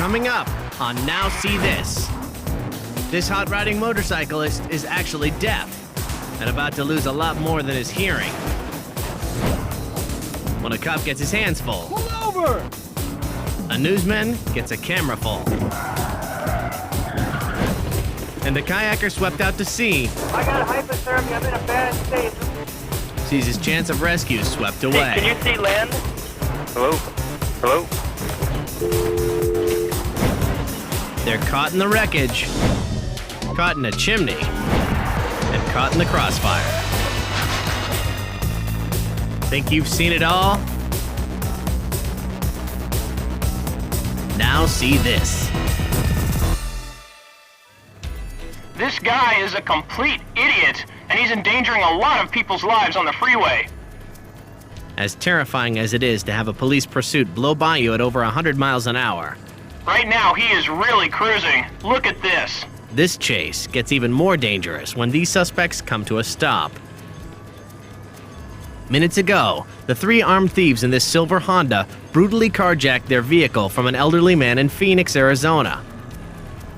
Coming up on Now See This. This hot riding motorcyclist is actually deaf and about to lose a lot more than his hearing when a cop gets his hands full. Pull over! A newsman gets a camera full. And a kayaker swept out to sea I got hypothermia. I'm in a bad state. sees his chance of rescue swept Hey, away. can you see land? Hello? Hello? They're caught in the wreckage, caught in a chimney, and caught in the crossfire. Think you've seen it all? Now see this. This guy is a complete idiot, and he's endangering a lot of people's lives on the freeway. As terrifying as it is to have a police pursuit blow by you at over 100 miles an hour, Right now, he is really cruising. Look at this. this chase gets even more dangerous when these suspects come to a stop. Minutes ago, the three armed thieves in this silver Honda brutally carjacked their vehicle from an elderly man in Phoenix, Arizona.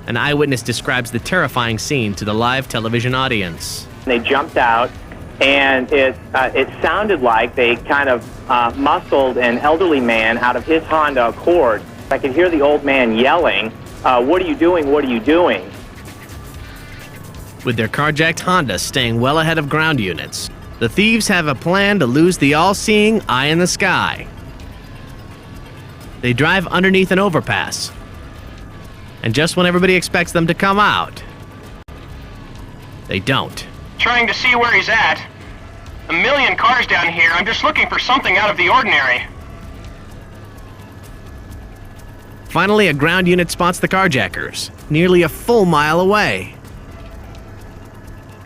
An eyewitness describes the terrifying scene to the live television audience. They jumped out, and it sounded like they kind of muscled an elderly man out of his Honda Accord. I could hear the old man yelling, "What are you doing? What are you doing?" With their carjacked Honda staying well ahead of ground units, the thieves have a plan to lose the all-seeing eye in the sky. They drive underneath an overpass, and just when everybody expects them to come out, they don't. Trying to see where he's at. A million cars down here. I'm just looking for something out of the ordinary. Finally, a ground unit spots the carjackers, nearly a full mile away.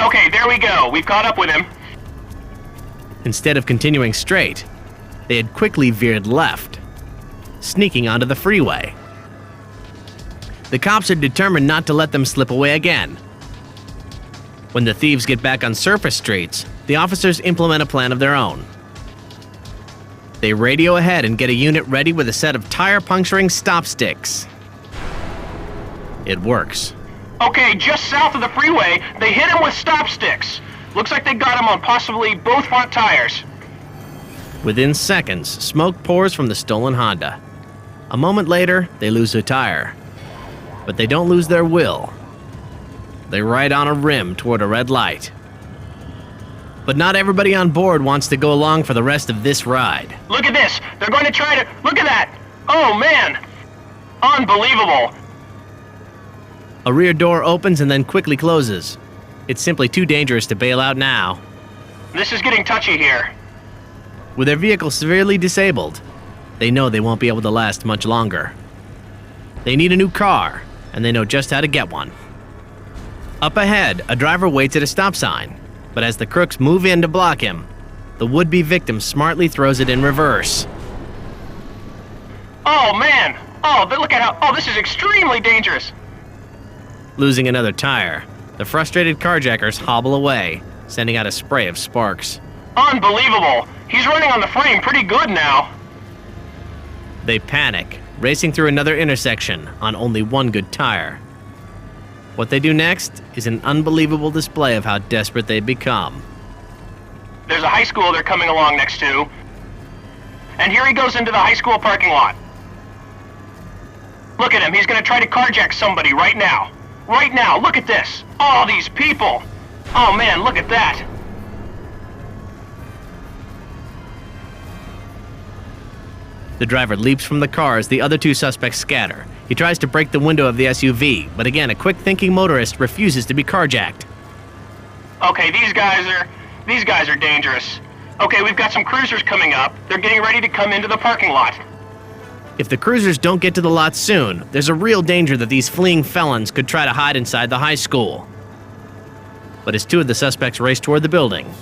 Okay, there we go. We've caught up with him. Instead of continuing straight, they had quickly veered left, sneaking onto the freeway. The cops are determined not to let them slip away again. When the thieves get back on surface streets, the officers implement a plan of their own. They radio ahead and get a unit ready with a set of tire-puncturing stop sticks. It works. Okay, just south of the freeway, they hit him with stop sticks. Looks like they got him on possibly both front tires. Within seconds, smoke pours from the stolen Honda. A moment later, they lose a tire. But they don't lose their will. They ride on a rim toward a red light. But not everybody on board wants to go along for the rest of this ride. Look at this. They're going to try to... Look at that. Oh, man. Unbelievable. A rear door opens and then quickly closes. It's simply too dangerous to bail out now. This is getting touchy here. With their vehicle severely disabled, they know they won't be able to last much longer. They need a new car, and they know just how to get one. Up ahead, a driver waits at a stop sign, but as the crooks move in to block him, the would-be victim smartly throws it in reverse. Oh, man. Oh, but look at how... Oh, this is extremely dangerous. Losing another tire, the frustrated carjackers hobble away, sending out a spray of sparks. Unbelievable. He's running on the frame pretty good now. They panic, racing through another intersection on only one good tire. What they do next is an unbelievable display of how desperate they've become. There's a high school they're coming along next to. And here he goes into the high school parking lot. Look at him. He's going to try to carjack somebody right now. Right now. Look at this. All these people. Oh, man, look at that. The driver leaps from the car as the other two suspects scatter. He tries to break the window of the SUV, but again, a quick-thinking motorist refuses to be carjacked. Okay, these guys are dangerous. Okay, we've got some cruisers coming up. They're getting ready to come into the parking lot. If the cruisers don't get to the lot soon, there's a real danger that these fleeing felons could try to hide inside the high school. But as two of the suspects race toward the building,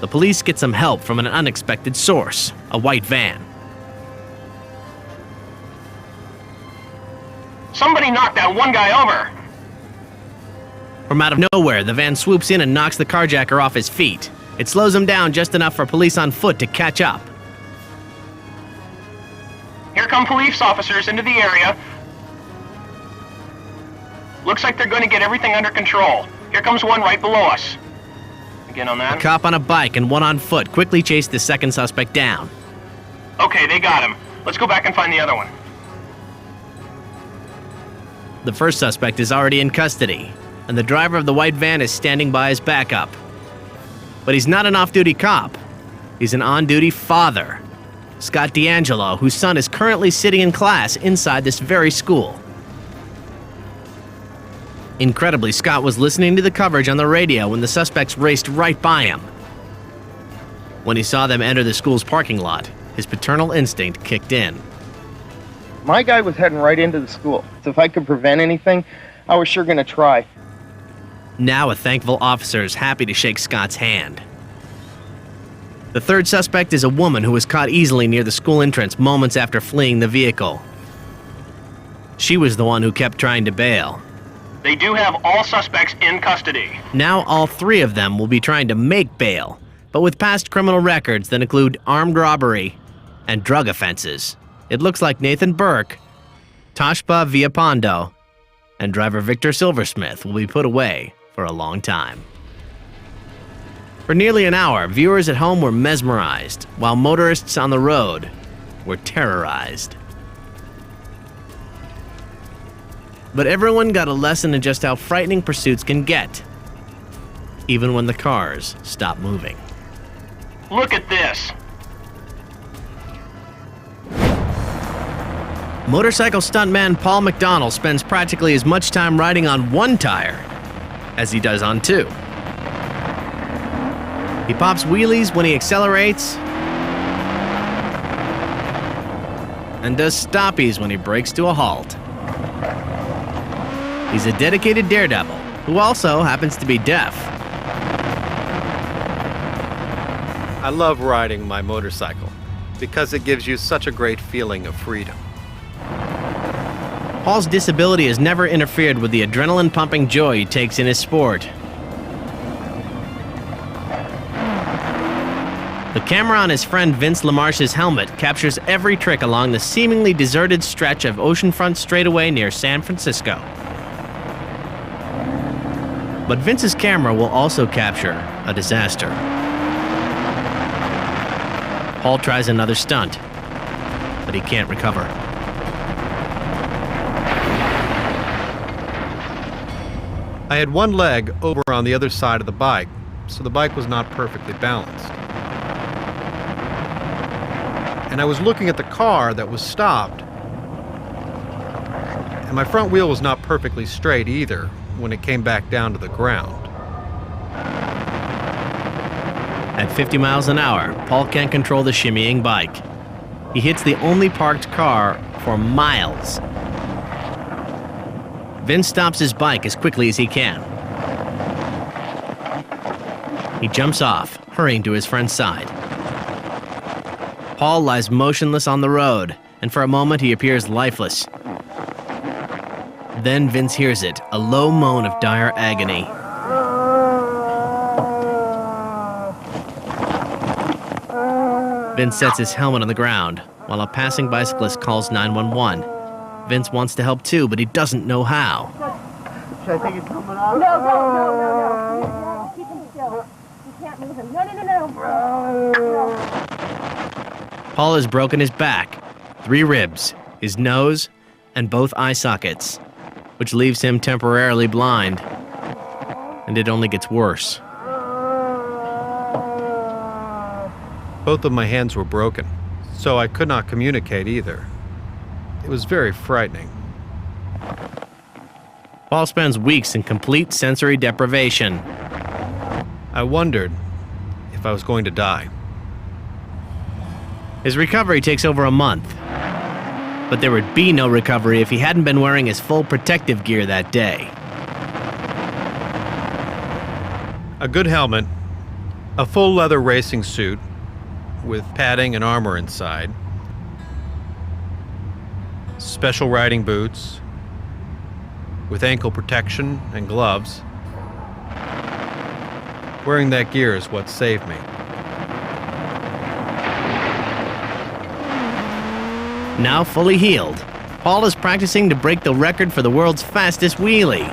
the police get some help from an unexpected source, a white van. Somebody knocked that one guy over. From out of nowhere, the van swoops in and knocks the carjacker off his feet. It slows him down just enough for police on foot to catch up. Here come police officers into the area. Looks like they're going to get everything under control. Here comes one right below us. Again on A that. cop on a bike and one on foot quickly chased the second suspect down. Okay, they got him. Let's go back and find the other one. The first suspect is already in custody, and the driver of the white van is standing by his backup. But he's not an off-duty cop. He's an on-duty father, Scott D'Angelo, whose son is currently sitting in class inside this very school. Incredibly, Scott was listening to the coverage on the radio when the suspects raced right by him. When he saw them enter the school's parking lot, his paternal instinct kicked in. My guy was heading right into the school, so if I could prevent anything, I was sure going to try. Now a thankful officer is happy to shake Scott's hand. The third suspect is a woman who was caught easily near the school entrance moments after fleeing the vehicle. She was the one who kept trying to bail. They do have all suspects in custody. Now all three of them will be trying to make bail, but with past criminal records that include armed robbery and drug offenses. It looks like Nathan Burke, Tashpa Villapondo, and driver Victor Silversmith will be put away for a long time. For nearly an hour, viewers at home were mesmerized, while motorists on the road were terrorized. But everyone got a lesson in just how frightening pursuits can get, even when the cars stop moving. Look at this. Motorcycle stuntman Paul McDonald spends practically as much time riding on one tire as he does on two. He pops wheelies when he accelerates and does stoppies when he brakes to a halt. He's a dedicated daredevil who also happens to be deaf. I love riding my motorcycle because it gives you such a great feeling of freedom. Paul's disability has never interfered with the adrenaline-pumping joy he takes in his sport. The camera on his friend Vince LaMarche's helmet captures every trick along the seemingly deserted stretch of oceanfront straightaway near San Francisco. But Vince's camera will also capture a disaster. Paul tries another stunt, but he can't recover. I had one leg over on the other side of the bike, so the bike was not perfectly balanced. And I was looking at the car that was stopped, and my front wheel was not perfectly straight either when it came back down to the ground. At 50 miles an hour, Paul can't control the shimmying bike. He hits the only parked car for miles. Vince stops his bike as quickly as he can. He jumps off, hurrying to his friend's side. Paul lies motionless on the road, and for a moment he appears lifeless. Then Vince hears it, a low moan of dire agony. Vince sets his helmet on the ground, while a passing bicyclist calls 911. Vince wants to help too, but he doesn't know how. Should I think it's coming off? No. Keep him still. You can't move him. No. Paul has broken his back, 3 ribs, his nose, and both eye sockets, which leaves him temporarily blind. And it only gets worse. Both of my hands were broken, so I could not communicate either. It was very frightening. Paul spends weeks in complete sensory deprivation. I wondered if I was going to die. His recovery takes over a month. But there would be no recovery if he hadn't been wearing his full protective gear that day. A good helmet, a full leather racing suit with padding and armor inside, special riding boots with ankle protection and gloves. Wearing that gear is what saved me. Now fully healed, Paul is practicing to break the record for the world's fastest wheelie,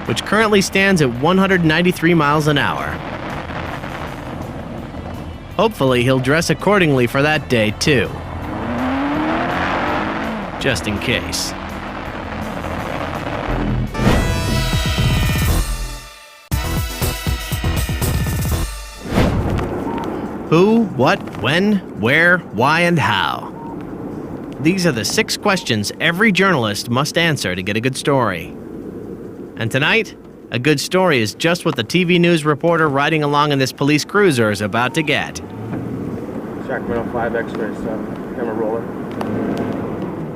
which currently stands at 193 miles an hour. Hopefully, he'll dress accordingly for that day, too. Just in case. Who, what, when, where, why, and how. These are the 6 questions every journalist must answer to get a good story. And tonight, a good story is just what the TV news reporter riding along in this police cruiser is about to get. Sacramento 5 X-ray 7, camera roller.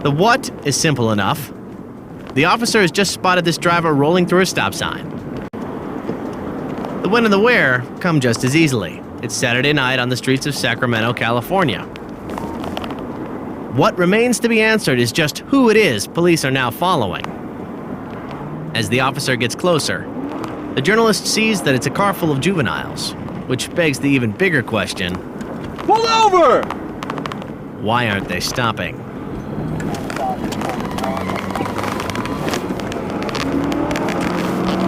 The what is simple enough. The officer has just spotted this driver rolling through a stop sign. The when and the where come just as easily. It's Saturday night on the streets of Sacramento, California. What remains to be answered is just who it is police are now following. As the officer gets closer, the journalist sees that it's a car full of juveniles, which begs the even bigger question: Pull over! why aren't they stopping?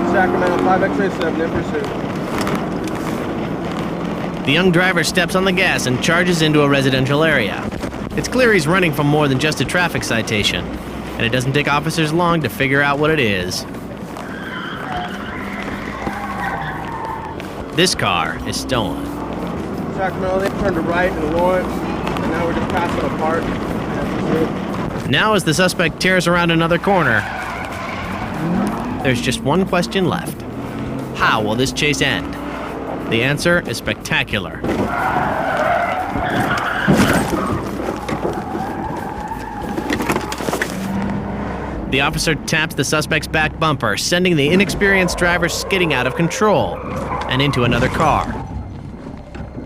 Sacramento 5 X-ray 7 in pursuit. The young driver steps on the gas and charges into a residential area. It's clear he's running from more than just a traffic citation, and it doesn't take officers long to figure out what it is. This car is stolen. Sacramento, they turned to right in Lawrence, and now we're just passing a park. Now as the suspect tears around another corner, there's just one question left. How will this chase end? The answer is spectacular. The officer taps the suspect's back bumper, sending the inexperienced driver skidding out of control and into another car.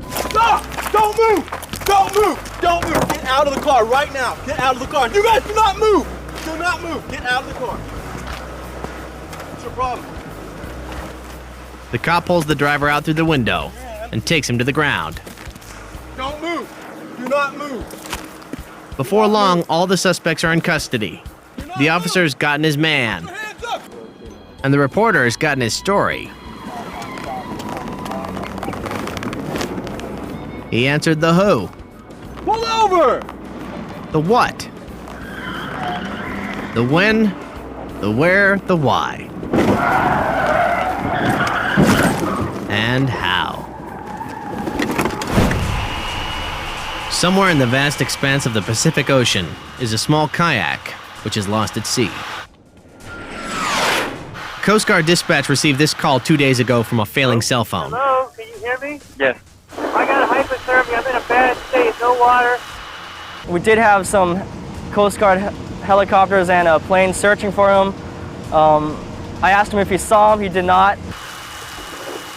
Stop! Don't move! Don't move! Don't move! Get out of the car right now! Get out of the car! You guys do not move! Do not move! Get out of the car! What's your problem? The cop pulls the driver out through the window and takes him to the ground. Don't move! Do not move! Before long, all the suspects are in custody. The officer's gotten his man, Hands up! and the reporter's gotten his story. He answered the who, Pull over! the what, the when, the where, the why, and how. Somewhere in the vast expanse of the Pacific Ocean is a small kayak which is lost at sea. Coast Guard dispatch received this call 2 days ago from a failing cell phone. Hello, can you hear me? Yes. I got hypothermia. I'm in a bad state. No water. We did have some Coast Guard helicopters and a plane searching for him. I asked him if he saw him. He did not.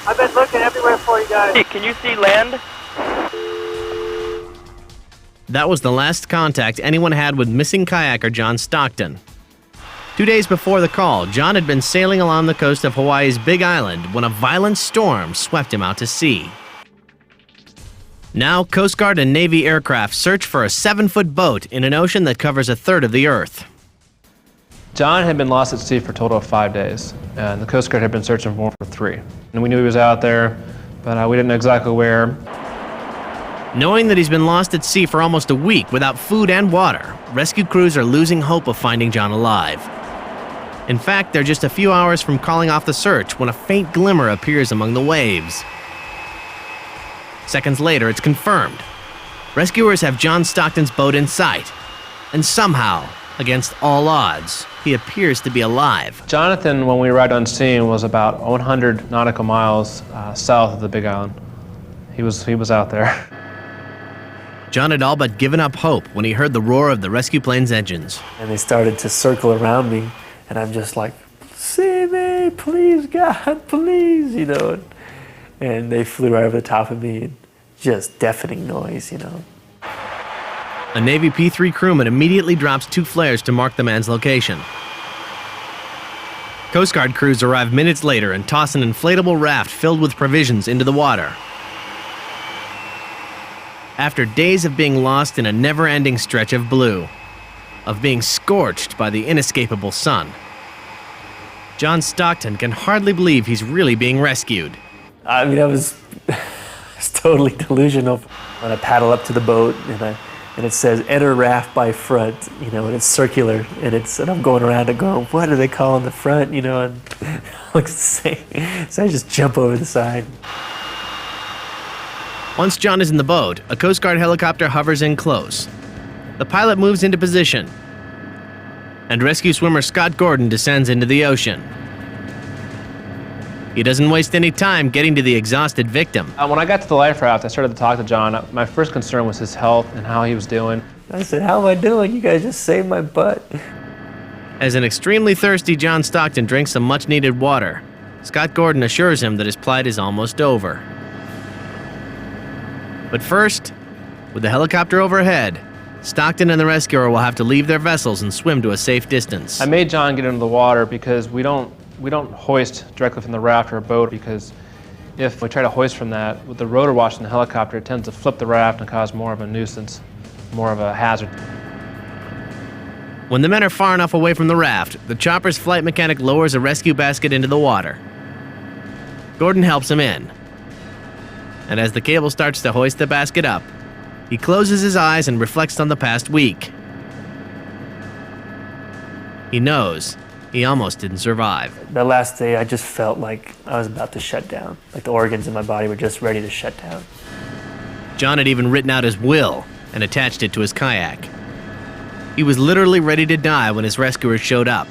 I've been looking everywhere for you guys. Hey, can you see land? That was the last contact anyone had with missing kayaker John Stockton. 2 days before the call, John had been sailing along the coast of Hawaii's Big Island when a violent storm swept him out to sea. Now, Coast Guard and Navy aircraft search for a 7-foot boat in an ocean that covers a third of the Earth. John had been lost at sea for a total of 5 days, and the Coast Guard had been searching for him for 3. And we knew he was out there, but we didn't know exactly where. Knowing that he's been lost at sea for almost a week without food and water, rescue crews are losing hope of finding John alive. In fact, they're just a few hours from calling off the search when a faint glimmer appears among the waves. Seconds later, it's confirmed. Rescuers have John Stockton's boat in sight, and somehow, against all odds, he appears to be alive. Jonathan, when we arrived on scene, was about 100 nautical miles south of the Big Island. He was out there. John had all but given up hope when he heard the roar of the rescue plane's engines. And they started to circle around me, and I'm just like, save me, please, God, please, you know. And they flew right over the top of me, and just deafening noise, you know. A Navy P-3 crewman immediately drops 2 flares to mark the man's location. Coast Guard crews arrive minutes later and toss an inflatable raft filled with provisions into the water. After days of being lost in a never-ending stretch of blue, of being scorched by the inescapable sun. John Stockton can hardly believe he's really being rescued. I mean, I was totally delusional. When I paddle up to the boat and it says enter raft by front, you know, and it's circular, and I'm going around and going, what do they call in the front, you know, and it looks the same. So I just jump over the side. Once John is in the boat, a Coast Guard helicopter hovers in close. The pilot moves into position, and rescue swimmer Scott Gordon descends into the ocean. He doesn't waste any time getting to the exhausted victim. When I got to the life raft, I started to talk to John. My first concern was his health and how he was doing. I said, how am I doing? You guys just saved my butt. As an extremely thirsty John Stockton drinks some much-needed water, Scott Gordon assures him that his plight is almost over. But first, with the helicopter overhead, Stockton and the rescuer will have to leave their vessels and swim to a safe distance. I made John get into the water because we don't hoist directly from the raft or a boat, because if we try to hoist from that, with the rotor wash in the helicopter, it tends to flip the raft and cause more of a nuisance, more of a hazard. When the men are far enough away from the raft, the chopper's flight mechanic lowers a rescue basket into the water. Gordon helps him in. And as the cable starts to hoist the basket up, he closes his eyes and reflects on the past week. He knows he almost didn't survive. The last day, I just felt like I was about to shut down. Like the organs in my body were just ready to shut down. John had even written out his will and attached it to his kayak. He was literally ready to die when his rescuers showed up.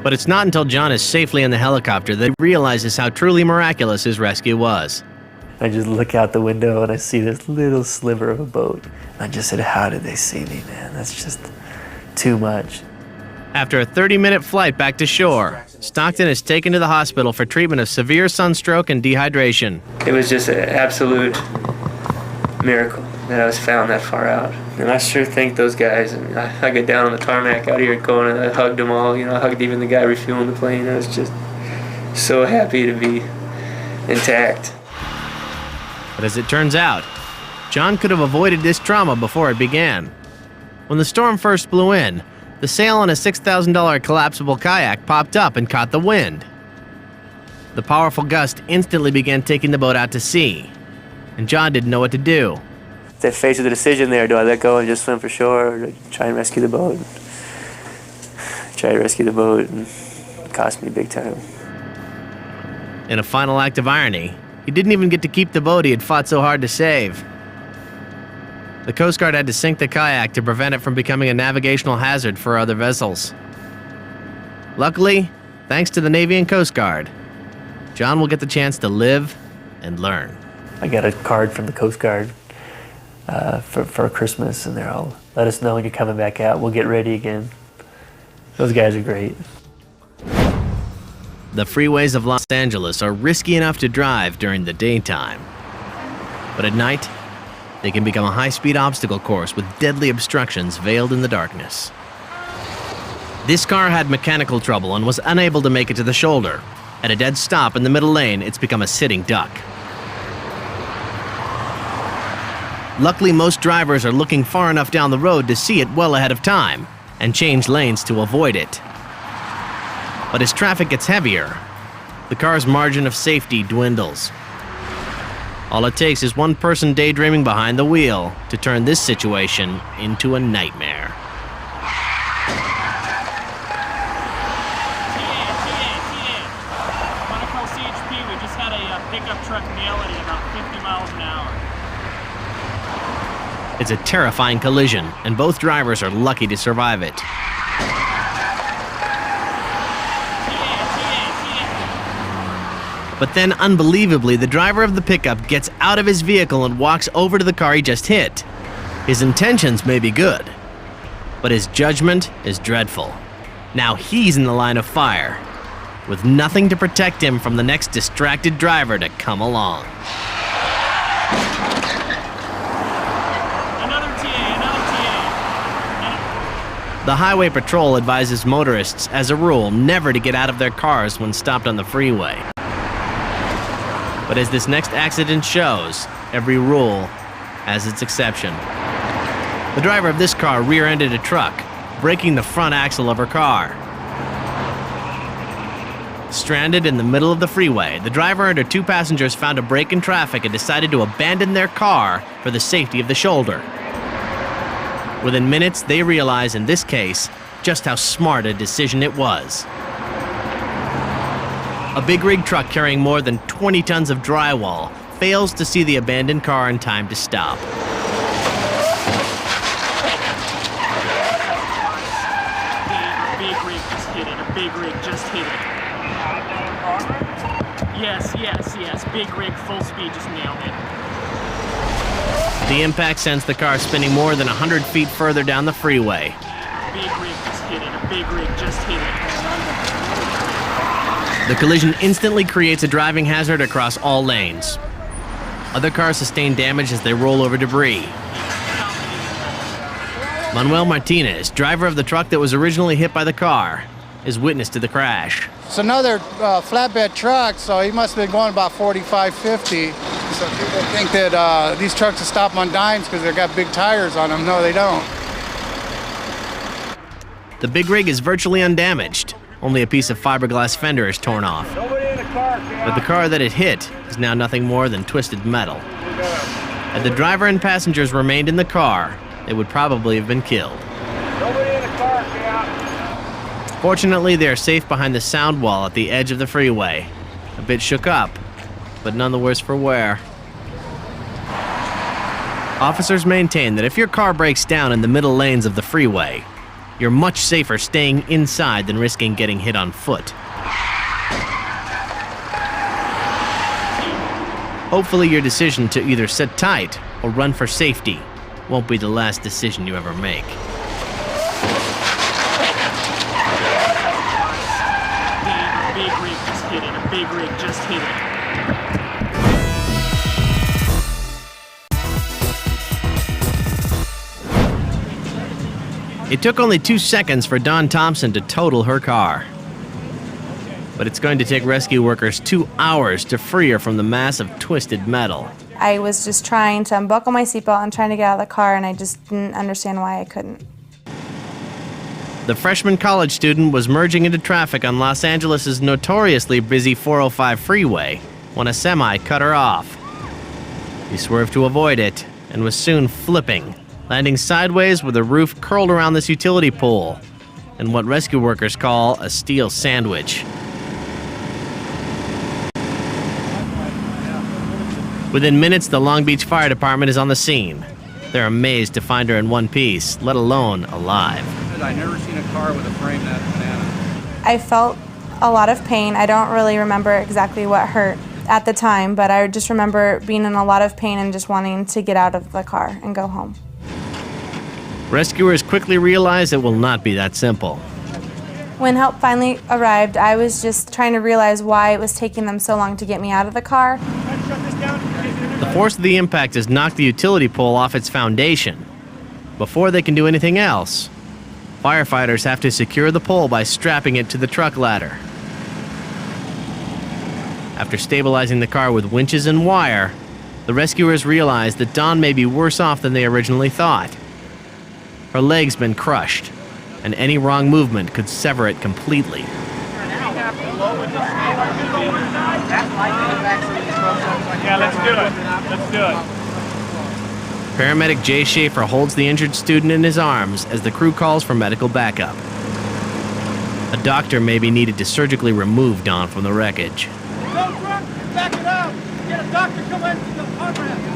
But it's not until John is safely in the helicopter that he realizes how truly miraculous his rescue was. I just look out the window and I see this little sliver of a boat. I just said, how did they see me, man? That's just too much. After a 30-minute flight back to shore, Stockton is taken to the hospital for treatment of severe sunstroke and dehydration. It was just an absolute miracle that I was found that far out. And I sure thank those guys. I mean, I got down on the tarmac out here going, and I hugged them all. You know, I hugged even the guy refueling the plane. I was just so happy to be intact. But as it turns out, John could have avoided this trauma before it began. When the storm first blew in, the sail on a $6,000 collapsible kayak popped up and caught the wind. The powerful gust instantly began taking the boat out to sea, and John didn't know what to do. They're faced with a decision there. Do I let go and just swim for shore, or do I try and rescue the boat? Try to rescue the boat, and it cost me big time. In a final act of irony, he didn't even get to keep the boat he had fought so hard to save. The Coast Guard had to sink the kayak to prevent it from becoming a navigational hazard for other vessels. Luckily, thanks to the Navy and Coast Guard, John will get the chance to live and learn. I got a card from the Coast Guard for Christmas, and they're all, let us know when you're coming back out. We'll get ready again. Those guys are great. The freeways of Los Angeles are risky enough to drive during the daytime. But at night, they can become a high-speed obstacle course with deadly obstructions veiled in the darkness. This car had mechanical trouble and was unable to make it to the shoulder. At a dead stop in the middle lane, it's become a sitting duck. Luckily, most drivers are looking far enough down the road to see it well ahead of time and change lanes to avoid it. But as traffic gets heavier, the car's margin of safety dwindles. All it takes is one person daydreaming behind the wheel to turn this situation into a nightmare. Monaco CHP, we just had a pickup truck nail it at about 50 miles an hour. It's a terrifying collision, and both drivers are lucky to survive it. But then, unbelievably, the driver of the pickup gets out of his vehicle and walks over to the car he just hit. His intentions may be good, but his judgment is dreadful. Now he's in the line of fire, with nothing to protect him from the next distracted driver to come along. The Highway Patrol advises motorists, as a rule, never to get out of their cars when stopped on the freeway. But as this next accident shows, every rule has its exception. The driver of this car rear-ended a truck, breaking the front axle of her car. Stranded in the middle of the freeway, the driver and her 2 passengers found a break in traffic and decided to abandon their car for the safety of the shoulder. Within minutes, they realized in this case just how smart a decision it was. A big rig truck carrying more than 20 tons of drywall fails to see the abandoned car in time to stop. A big rig just hit it. A big rig just hit it. Yes. Big rig, full speed, just nailed it. The impact sends the car spinning more than 100 feet further down the freeway. A big rig just hit it. A big rig just hit it. The collision instantly creates a driving hazard across all lanes. Other cars sustain damage as they roll over debris. Manuel Martinez, driver of the truck that was originally hit by the car, is witness to the crash. It's another flatbed truck, so he must have been going about 45, 50. So people think that these trucks will stop on dimes because they've got big tires on them. No, they don't. The big rig is virtually undamaged. Only a piece of fiberglass fender is torn off. But the car that it hit is now nothing more than twisted metal. Had the driver and passengers remained in the car, they would probably have been killed. Fortunately, they are safe behind the sound wall at the edge of the freeway. A bit shook up, but none the worse for wear. Officers maintain that if your car breaks down in the middle lanes of the freeway, you're much safer staying inside than risking getting hit on foot. Hopefully your decision to either sit tight or run for safety won't be the last decision you ever make. A big rig just hit it. A big rig just hit it. It took only 2 seconds for Dawn Thompson to total her car. But it's going to take rescue workers 2 hours to free her from the mass of twisted metal. I was just trying to unbuckle my seatbelt and trying to get out of the car, and I just didn't understand why I couldn't. The freshman college student was merging into traffic on Los Angeles' notoriously busy 405 freeway when a semi cut her off. She swerved to avoid it and was soon flipping, landing sideways with the roof curled around this utility pole in what rescue workers call a steel sandwich. Within minutes, the Long Beach Fire Department is on the scene. They're amazed to find her in one piece, let alone alive. I've never seen a car with a frame that banana. I felt a lot of pain. I don't really remember exactly what hurt at the time, but I just remember being in a lot of pain and just wanting to get out of the car and go home. Rescuers quickly realize it will not be that simple. When help finally arrived, I was just trying to realize why it was taking them so long to get me out of the car. The force of the impact has knocked the utility pole off its foundation. Before they can do anything else, firefighters have to secure the pole by strapping it to the truck ladder. After stabilizing the car with winches and wire, the rescuers realize that Dawn may be worse off than they originally thought. Her leg's been crushed, and any wrong movement could sever it completely. Yeah, let's do it. Let's do it. Paramedic Jay Schaefer holds the injured student in his arms as the crew calls for medical backup. A doctor may be needed to surgically remove Dawn from the wreckage. Go, truck! Back it up! Get a doctor come in to the armrest!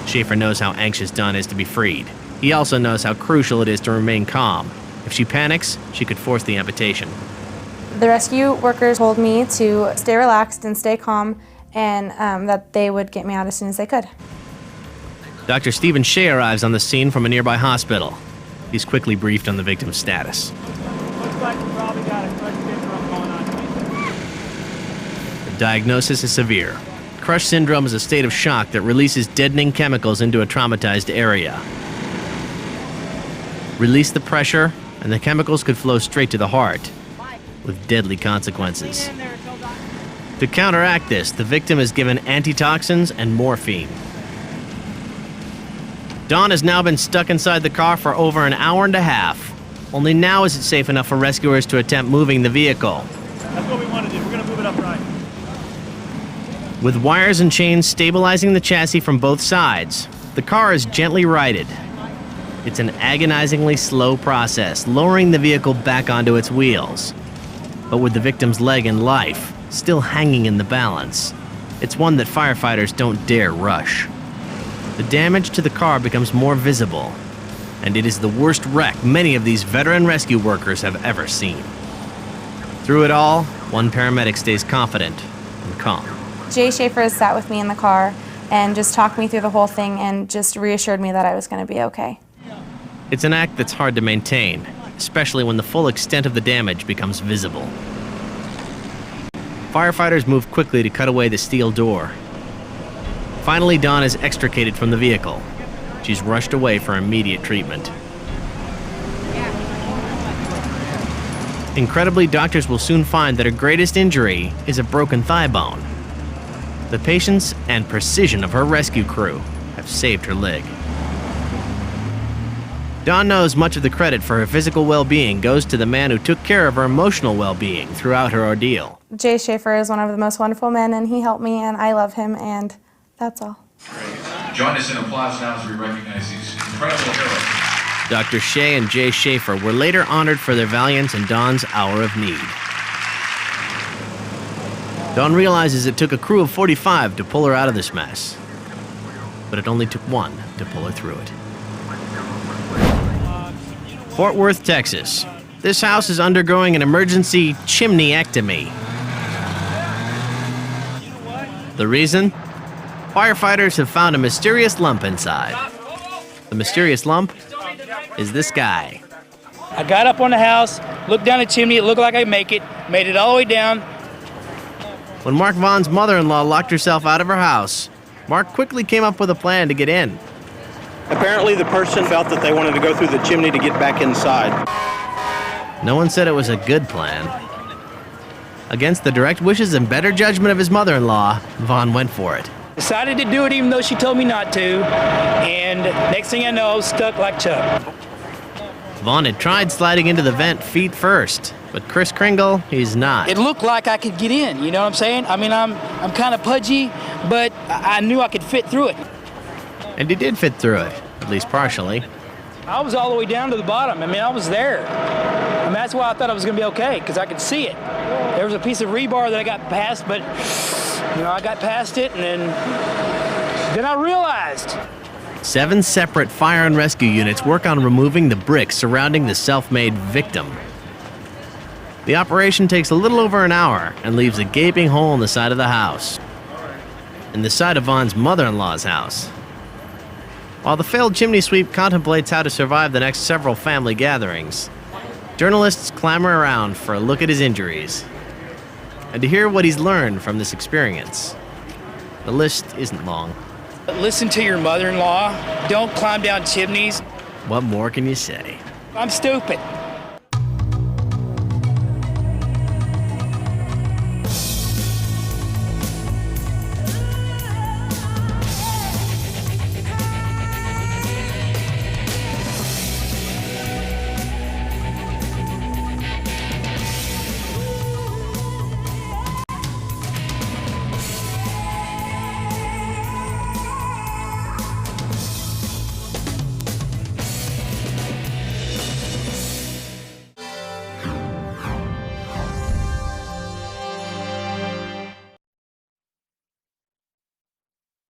Schaefer knows how anxious Dawn is to be freed. He also knows how crucial it is to remain calm. If she panics, she could force the amputation. The rescue workers told me to stay relaxed and stay calm, and that they would get me out as soon as they could. Dr. Stephen Shea arrives on the scene from a nearby hospital. He's quickly briefed on the victim's status. Looks like we probably got a crushed syndrome going on. The diagnosis is severe. Crush syndrome is a state of shock that releases deadening chemicals into a traumatized area. Release the pressure, and the chemicals could flow straight to the heart, with deadly consequences. To counteract this, the victim is given antitoxins and morphine. Dawn has now been stuck inside the car for over an hour and a half. Only now is it safe enough for rescuers to attempt moving the vehicle. That's what we want to do. We're going to move it upright. With wires and chains stabilizing the chassis from both sides, the car is gently righted. It's an agonizingly slow process, lowering the vehicle back onto its wheels. But with the victim's leg and life still hanging in the balance, it's one that firefighters don't dare rush. The damage to the car becomes more visible, and it is the worst wreck many of these veteran rescue workers have ever seen. Through it all, one paramedic stays confident and calm. Jay Schaefer has sat with me in the car and just talked me through the whole thing and just reassured me that I was going to be okay. It's an act that's hard to maintain, especially when the full extent of the damage becomes visible. Firefighters move quickly to cut away the steel door. Finally, Dawn is extricated from the vehicle. She's rushed away for immediate treatment. Incredibly, doctors will soon find that her greatest injury is a broken thigh bone. The patience and precision of her rescue crew have saved her leg. Dawn knows much of the credit for her physical well-being goes to the man who took care of her emotional well-being throughout her ordeal. Jay Schaefer is one of the most wonderful men, and he helped me, and I love him, and that's all. Join us in applause now as we recognize these incredible heroes. Dr. Shea and Jay Schaefer were later honored for their valiance in Dawn's hour of need. Dawn realizes it took a crew of 45 to pull her out of this mess, but it only took one to pull her through it. Fort Worth, Texas. This house is undergoing an emergency chimneyectomy. The reason? Firefighters have found a mysterious lump inside. The mysterious lump is this guy. I got up on the house, looked down the chimney, it looked like I'd make it, made it all the way down. When Mark Vaughn's mother-in-law locked herself out of her house, Mark quickly came up with a plan to get in. Apparently the person felt that they wanted to go through the chimney to get back inside. No one said it was a good plan. Against the direct wishes and better judgment of his mother-in-law, Vaughn went for it. Decided to do it even though she told me not to, and next thing I know, I was stuck like Chuck. Vaughn had tried sliding into the vent feet first, but Chris Kringle, he's not. It looked like I could get in, you know what I'm saying? I mean, I'm kind of pudgy, but I knew I could fit through it. And he did fit through it, at least partially. I was all the way down to the bottom. I mean, I was there. I mean, that's why I thought I was going to be okay, because I could see it. There was a piece of rebar that I got past, but, you know, I got past it, and then I realized. 7 separate fire and rescue units work on removing the bricks surrounding the self-made victim. The operation takes a little over an hour and leaves a gaping hole in the side of the house. In the side of Vaughn's mother-in-law's house. While the failed chimney sweep contemplates how to survive the next several family gatherings, journalists clamor around for a look at his injuries and to hear what he's learned from this experience. The list isn't long. Listen to your mother-in-law. Don't climb down chimneys. What more can you say? I'm stupid.